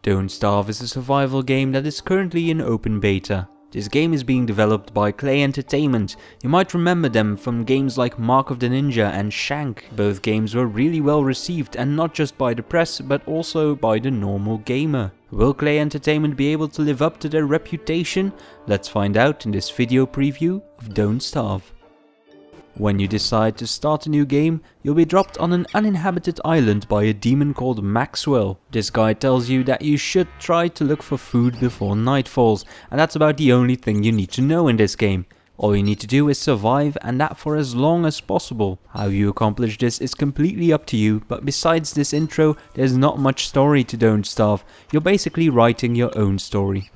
Don't Starve is a survival game that is currently in open beta. This game is being developed by Clay Entertainment. You might remember them from games like Mark of the Ninja and Shank. Both games were really well received, and not just by the press but also by the normal gamer. Will Clay Entertainment be able to live up to their reputation? Let's find out in this video preview of Don't Starve. When you decide to start a new game, you'll be dropped on an uninhabited island by a demon called Maxwell. This guy tells you that you should try to look for food before night falls, and that's about the only thing you need to know in this game. All you need to do is survive, and that for as long as possible. How you accomplish this is completely up to you, but besides this intro, there's not much story to Don't Starve. You're basically writing your own story.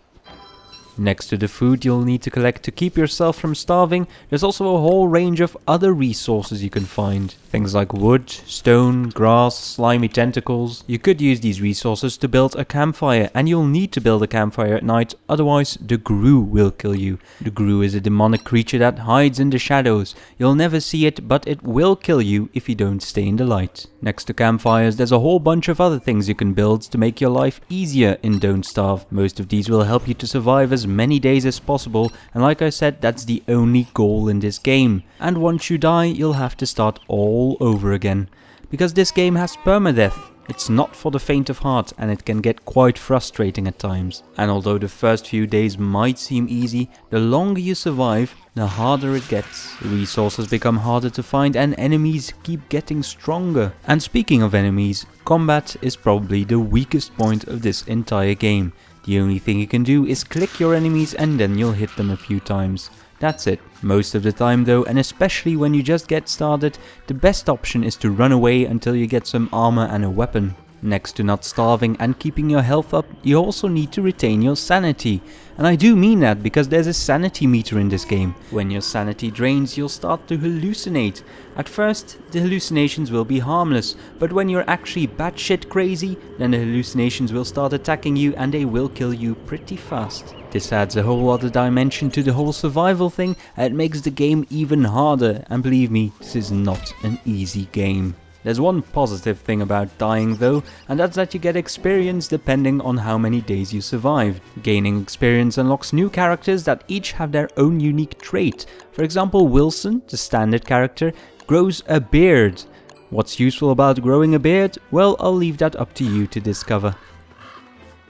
Next to the food you'll need to collect to keep yourself from starving, there's also a whole range of other resources you can find. Things like wood, stone, grass, slimy tentacles. You could use these resources to build a campfire, and you'll need to build a campfire at night, otherwise the Grue will kill you. The Grue is a demonic creature that hides in the shadows. You'll never see it, but it will kill you if you don't stay in the light. Next to campfires, there's a whole bunch of other things you can build to make your life easier in Don't Starve. Most of these will help you to survive as many days as possible, and like I said, that's the only goal in this game. And once you die, you'll have to start all over again. Because this game has permadeath. It's not for the faint of heart, and it can get quite frustrating at times. And although the first few days might seem easy, the longer you survive, the harder it gets. Resources become harder to find and enemies keep getting stronger. And speaking of enemies, combat is probably the weakest point of this entire game. The only thing you can do is click your enemies and then you'll hit them a few times. That's it. Most of the time though, and especially when you just get started, the best option is to run away until you get some armor and a weapon. Next to not starving and keeping your health up, you also need to retain your sanity. And I do mean that because there's a sanity meter in this game. When your sanity drains, you'll start to hallucinate. At first, the hallucinations will be harmless, but when you're actually batshit crazy, then the hallucinations will start attacking you and they will kill you pretty fast. This adds a whole other dimension to the whole survival thing, and it makes the game even harder, and believe me, this is not an easy game. There's one positive thing about dying though, and that's that you get experience depending on how many days you survived. Gaining experience unlocks new characters that each have their own unique trait. For example, Wilson, the standard character, grows a beard. What's useful about growing a beard? Well, I'll leave that up to you to discover.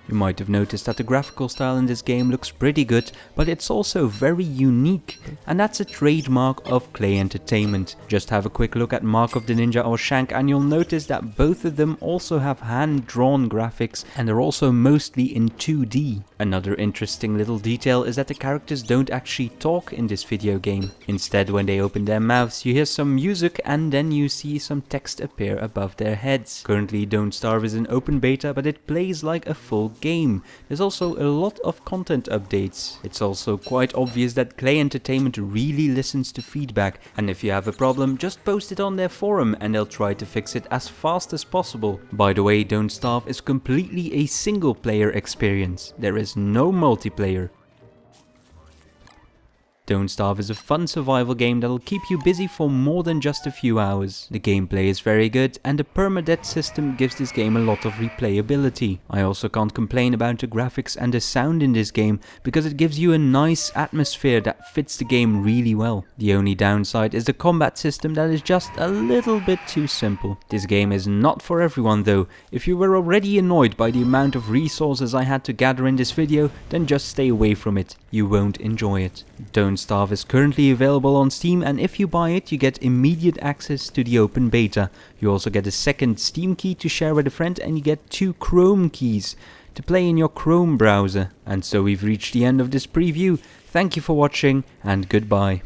You might have noticed that the graphical style in this game looks pretty good, but it's also very unique, and that's a trademark of Clay Entertainment. Just have a quick look at Mark of the Ninja or Shank and you'll notice that both of them also have hand-drawn graphics, and they're also mostly in 2D. Another interesting little detail is that the characters don't actually talk in this video game. Instead, when they open their mouths, you hear some music and then you see some text appear above their heads. Currently, Don't Starve is in open beta, but it plays like a full game. There's also a lot of content updates. It's also quite obvious that Clay Entertainment really listens to feedback, and if you have a problem, just post it on their forum and they'll try to fix it as fast as possible. By the way, Don't Starve is completely a single player experience. There is no multiplayer. Don't Starve is a fun survival game that'll keep you busy for more than just a few hours. The gameplay is very good, and the permadeath system gives this game a lot of replayability. I also can't complain about the graphics and the sound in this game, because it gives you a nice atmosphere that fits the game really well. The only downside is the combat system that is just a little bit too simple. This game is not for everyone though. If you were already annoyed by the amount of resources I had to gather in this video, then just stay away from it. You won't enjoy it. Don't Starve is currently available on Steam, and if you buy it you get immediate access to the open beta. You also get a second Steam key to share with a friend, and you get 2 Chrome keys to play in your Chrome browser. And so we've reached the end of this preview. Thank you for watching and goodbye.